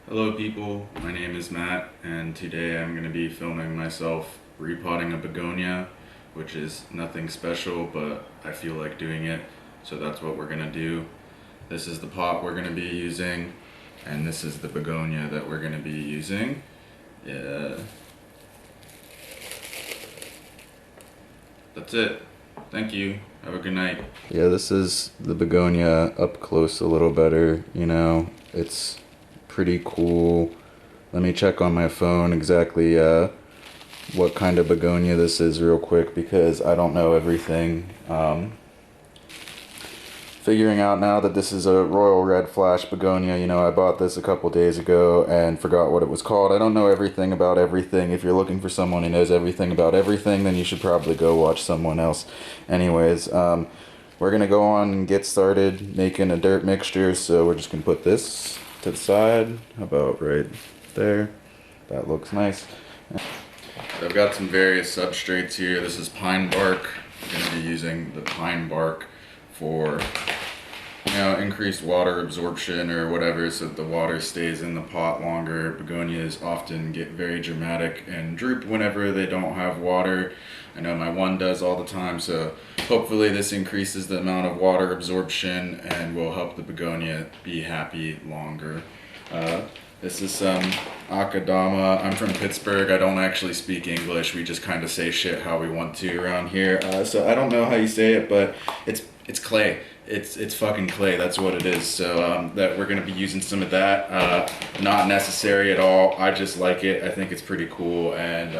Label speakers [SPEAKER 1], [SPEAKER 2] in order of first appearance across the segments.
[SPEAKER 1] Hello people, my name is Matt and today I'm going to be filming myself repotting a begonia, which is nothing special but I feel like doing it, so that's what we're going to do. This is the pot we're going to be using and this is the begonia that we're going to be using. Yeah. That's it. Thank you. Have a good night. Yeah, this is the begonia up close a little better, it's pretty cool. Let me check on my phone exactly what kind of begonia this is real quick because I don't know everything. Figuring out now that this is a royal red flash begonia. I bought this a couple days ago and forgot what it was called. I don't know everything about everything. If you're looking for someone who knows everything about everything, then you should probably go watch someone else. Anyways, we're gonna go on and get started making a dirt mixture, so we're just gonna put this to the side, about right there. That looks nice. I've got some various substrates here. This is pine bark. I'm going to be using the pine bark for increased water absorption or whatever, so that the water stays in the pot longer. Begonias often get very dramatic and droop whenever they don't have water. I know my one does all the time, so hopefully this increases the amount of water absorption and will help the begonia be happy longer. This is some akadama. I'm from Pittsburgh. I don't actually speak English. We just kind of say shit how we want to around here. So I don't know how you say it, but it's clay. It's fucking clay. That's what it is. So that we're gonna be using some of that. Not necessary at all. I just like it. I think it's pretty cool, and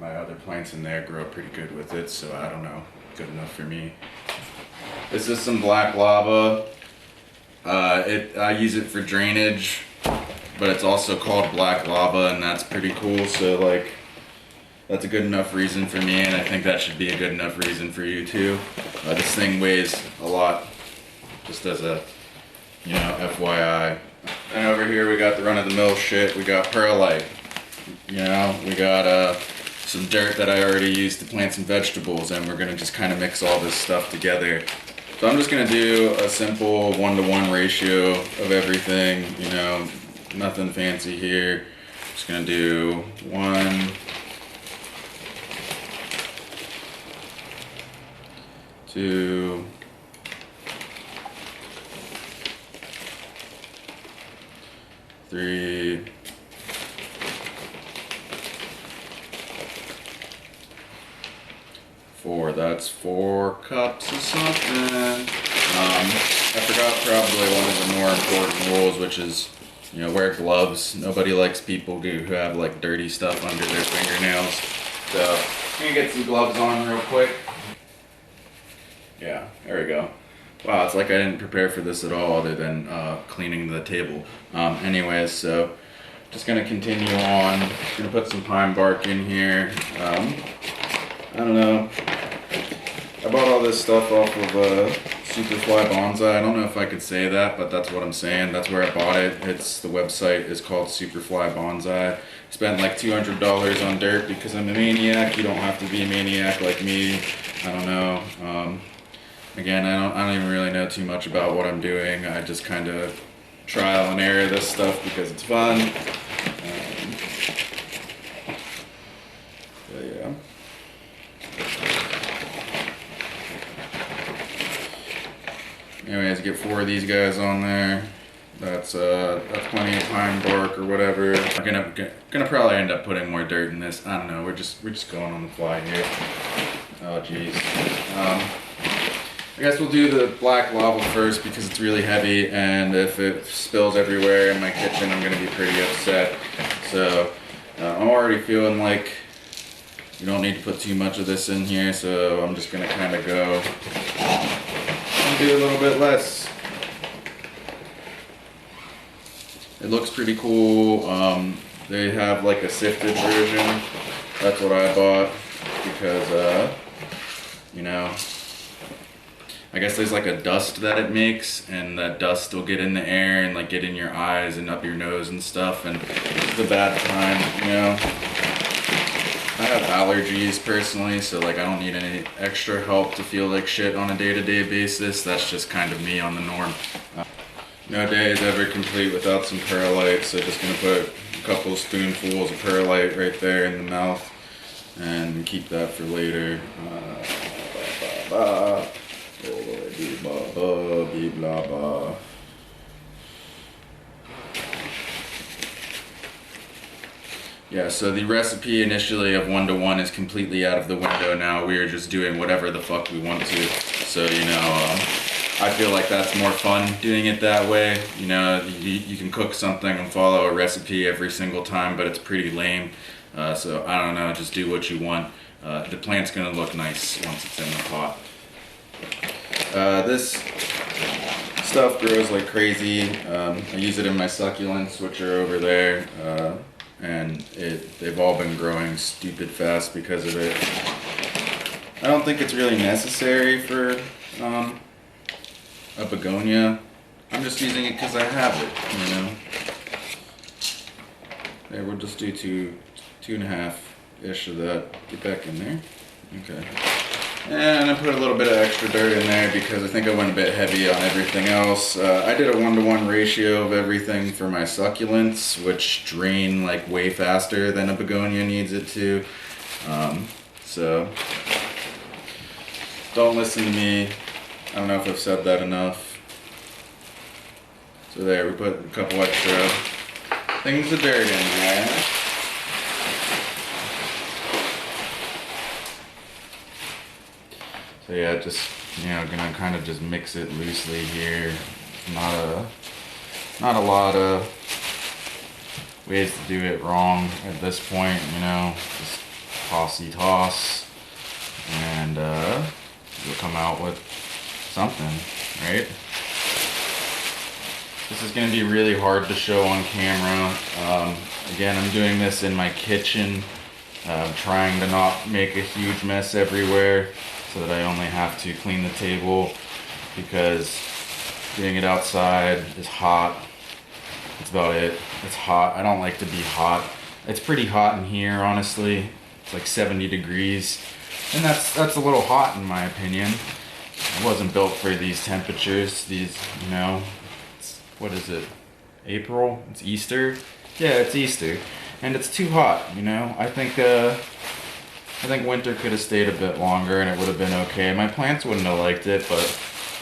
[SPEAKER 1] my other plants in there grow up pretty good with it. So I don't know, good enough for me. This is some black lava. I use it for drainage, but it's also called black lava, and that's pretty cool. So that's a good enough reason for me, and I think that should be a good enough reason for you too. This thing weighs a lot, just as a FYI. And over here we got the run-of-the-mill shit. We got perlite. We got some dirt that I already used to plant some vegetables, and we're gonna just kind of mix all this stuff together. So I'm just gonna do a simple 1-to-1 ratio of everything. Nothing fancy here. Just gonna do 1, 2, 3, 4. That's 4 cups of something. I forgot probably one of the more important rules, which is wear gloves. Nobody likes people who have dirty stuff under their fingernails. So I'm gonna get some gloves on real quick. Yeah, there we go. Wow, it's like I didn't prepare for this at all other than cleaning the table. Anyways, so just gonna continue on. Gonna put some pine bark in here. I don't know. I bought all this stuff off of Superfly Bonsai. I don't know if I could say that, but that's what I'm saying. That's where I bought it. The website is called Superfly Bonsai. Spent like $200 on dirt because I'm a maniac. You don't have to be a maniac like me. I don't know. Again, I don't even really know too much about what I'm doing. I just kind of trial and error this stuff because it's fun. But yeah. Anyways, get 4 of these guys on there. That's plenty of pine bark or whatever. I'm gonna probably end up putting more dirt in this. I don't know. We're just going on the fly here. Oh jeez. I guess we'll do the black lava first because it's really heavy, and if it spills everywhere in my kitchen, I'm gonna be pretty upset. So I'm already feeling like you don't need to put too much of this in here, so I'm just gonna kind of go and do a little bit less. It looks pretty cool. They have a sifted version. That's what I bought because I guess there's a dust that it makes, and that dust will get in the air and get in your eyes and up your nose and stuff, and it's a bad time. I have allergies personally, so I don't need any extra help to feel like shit on a day-to-day basis. That's just kind of me on the norm. No day is ever complete without some perlite, so just gonna put a couple spoonfuls of perlite right there in the mouth and keep that for later. Yeah, so the recipe initially of 1-to-1 is completely out of the window now. We are just doing whatever the fuck we want to. So, you know, I feel like that's more fun doing it that way. You know, you can cook something and follow a recipe every single time, but it's pretty lame. So, I don't know, just do what you want. The plant's gonna look nice once it's in the pot. This stuff grows like crazy. I use it in my succulents, which are over there. And they've all been growing stupid fast because of it. I don't think it's really necessary for a begonia. I'm just using it because I have it, you know. There, we'll just do two and a half-ish of that. Get back in there. Okay. And I put a little bit of extra dirt in there because I think I went a bit heavy on everything else. I did a 1-to-1 ratio of everything for my succulents, which drain like way faster than a begonia needs it to. So don't listen to me. I don't know if I've said that enough. So there, we put a couple extra things of dirt in there. So yeah, just, you know, gonna kind of just mix it loosely here. Not a lot of ways to do it wrong at this point, you know. Just toss, and you'll come out with something, right? This is gonna be really hard to show on camera. Again, I'm doing this in my kitchen, trying to not make a huge mess everywhere, so that I only have to clean the table, because doing it outside is hot. That's about it. It's hot. I don't like to be hot. It's pretty hot in here, honestly. It's like 70 degrees. And that's a little hot in my opinion. I wasn't built for these temperatures. These, you know, what is it? April? It's Easter? Yeah, it's Easter. And it's too hot, you know? I think winter could have stayed a bit longer and it would have been okay. My plants wouldn't have liked it, but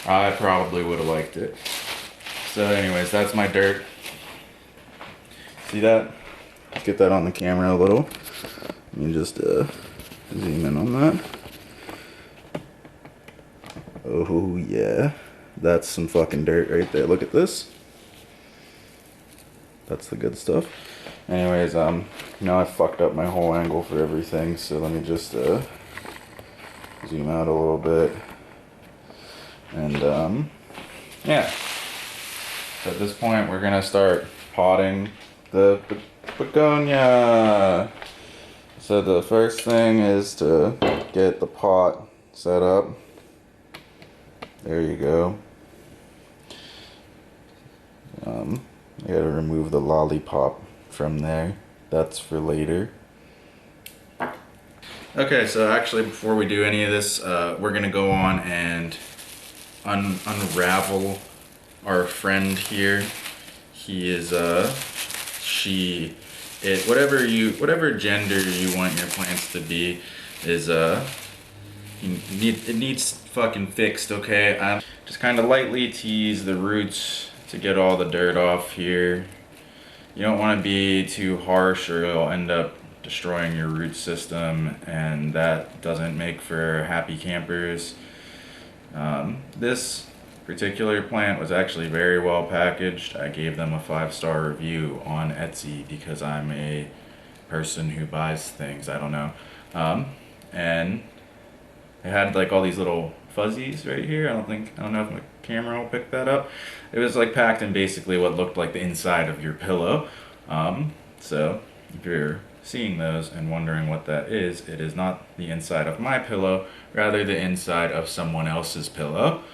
[SPEAKER 1] I probably would have liked it. So anyways, that's my dirt. See that? Let's get that on the camera a little. Let me just zoom in on that. Oh yeah. That's some fucking dirt right there. Look at this. That's the good stuff. Anyways, now I fucked up my whole angle for everything, so let me just zoom out a little bit. And yeah. So at this point, we're gonna start potting the begonia. So the first thing is to get the pot set up. There you go. I gotta remove the lollipop from there. That's for later. Okay, so actually before we do any of this, we're gonna go on and unravel our friend here. He is whatever gender you want your plants to be is it needs fucking fixed, okay? I just kind of lightly tease the roots to get all the dirt off here. You don't want to be too harsh or you'll end up destroying your root system, and that doesn't make for happy campers. This particular plant was actually very well packaged. I gave them a 5-star review on Etsy because I'm a person who buys things, I don't know. And it had like all these little fuzzies right here. I don't know if my camera will pick that up. It was like packed in basically what looked like the inside of your pillow. So if you're seeing those and wondering what that is, it is not the inside of my pillow, rather the inside of someone else's pillow.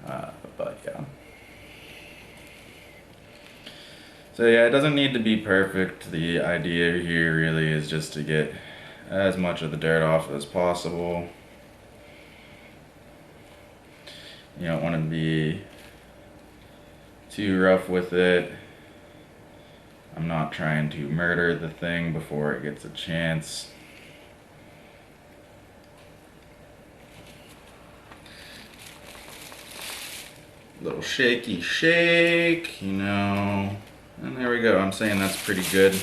[SPEAKER 1] But yeah. So yeah, it doesn't need to be perfect. The idea here really is just to get as much of the dirt off as possible. You don't want to be too rough with it. I'm not trying to murder the thing before it gets a chance. Little shaky shake, you know. And there we go. I'm saying that's pretty good.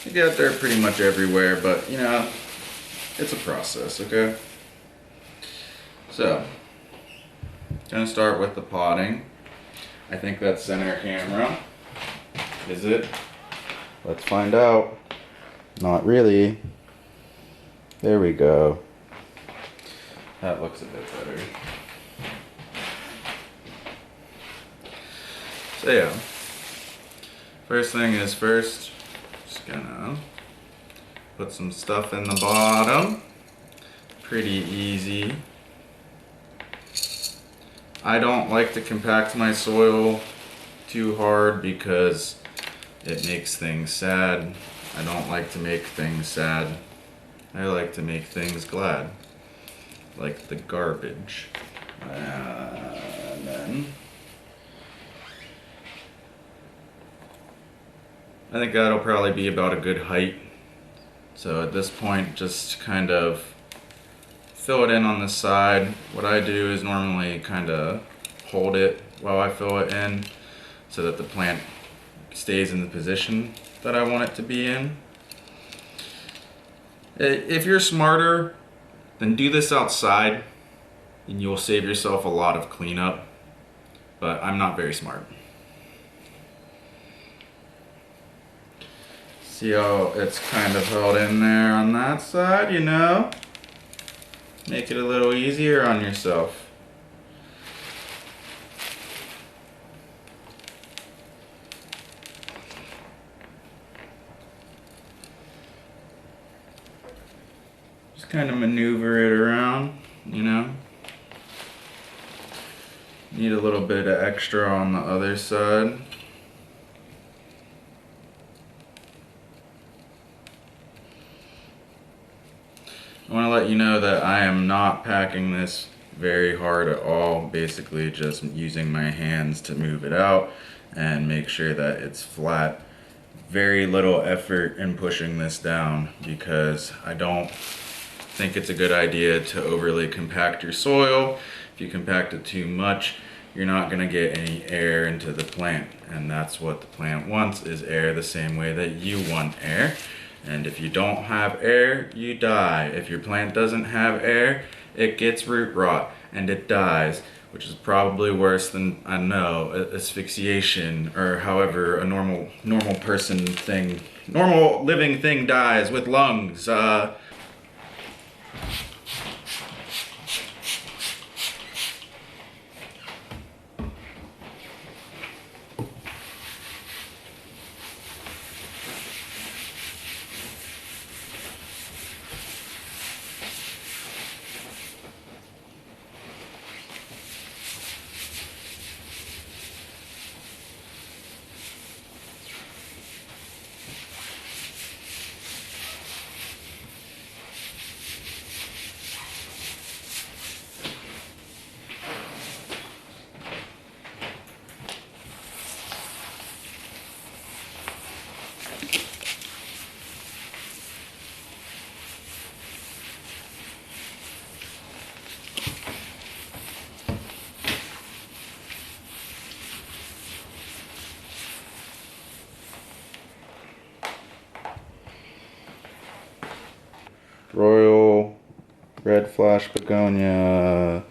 [SPEAKER 1] You get there pretty much everywhere, but you know, it's a process, okay? So, gonna start with the potting. I think that's center camera. Is it? Let's find out. Not really. There we go. That looks a bit better. So yeah, first thing is first, just gonna put some stuff in the bottom. Pretty easy. I don't like to compact my soil too hard because it makes things sad. I don't like to make things sad. I like to make things glad. Like the garbage. And then I think that'll probably be about a good height. So at this point, just kind of fill it in on the side. What I do is normally kind of hold it while I fill it in so that the plant stays in the position that I want it to be in. If you're smarter, then do this outside and you'll save yourself a lot of cleanup. But I'm not very smart. See how it's kind of held in there on that side, you know? Make it a little easier on yourself. Just kind of maneuver it around, you know? Need a little bit of extra on the other side. I want to let you know that I am not packing this very hard at all, basically just using my hands to move it out and make sure that it's flat. Very little effort in pushing this down because I don't think it's a good idea to overly compact your soil. If you compact it too much, you're not going to get any air into the plant, and that's what the plant wants, is air the same way that you want air. And if you don't have air, you die. If your plant doesn't have air, it gets root rot and it dies, which is probably worse than, I know, asphyxiation, or however a normal person thing, normal living thing dies with lungs. Royal Red Flash Begonia.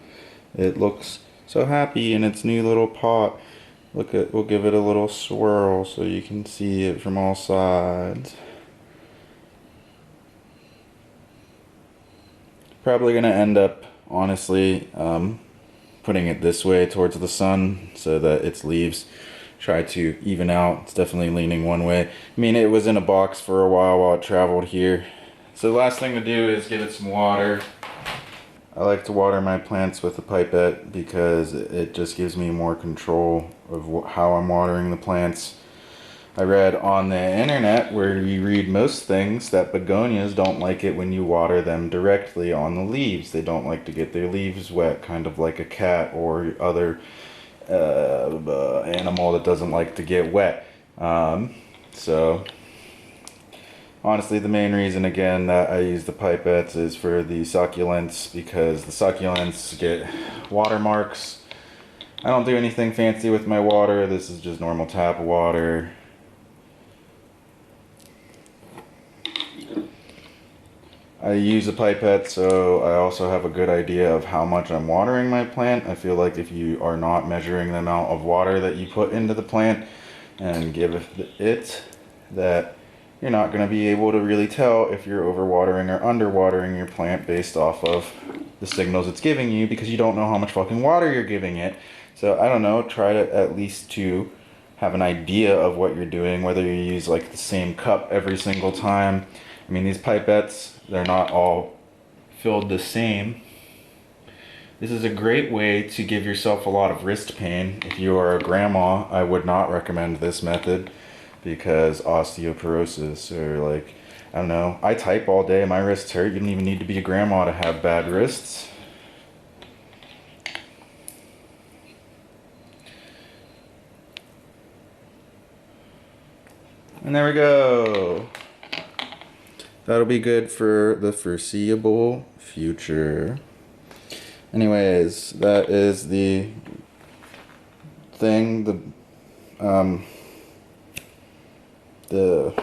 [SPEAKER 1] It looks so happy in its new little pot. We'll give it a little swirl so you can see it from all sides. Probably gonna end up, honestly, putting it this way towards the sun so that its leaves try to even out. It's definitely leaning one way. I mean, it was in a box for a while it traveled here. So the last thing to do is give it some water. I like to water my plants with a pipette because it just gives me more control of how I'm watering the plants. I read on the internet, where you read most things, that begonias don't like it when you water them directly on the leaves. They don't like to get their leaves wet, kind of like a cat or other animal that doesn't like to get wet. So honestly, the main reason again that I use the pipettes is for the succulents, because the succulents get watermarks. I don't do anything fancy with my water. This is just normal tap water. I use a pipette, so I also have a good idea of how much I'm watering my plant. I feel like if you are not measuring the amount of water that you put into the plant and give it, that you're not going to be able to really tell if you're overwatering or underwatering your plant based off of the signals it's giving you, because you don't know how much fucking water you're giving it. So I don't know, try to at least to have an idea of what you're doing, whether you use like the same cup every single time. I mean, these pipettes, they're not all filled the same. This is a great way to give yourself a lot of wrist pain. If you are a grandma, I would not recommend this method, because osteoporosis, or like, I don't know, I type all day, my wrists hurt. You don't even need to be a grandma to have bad wrists. And there we go. That'll be good for the foreseeable future. Anyways, that is the thing, the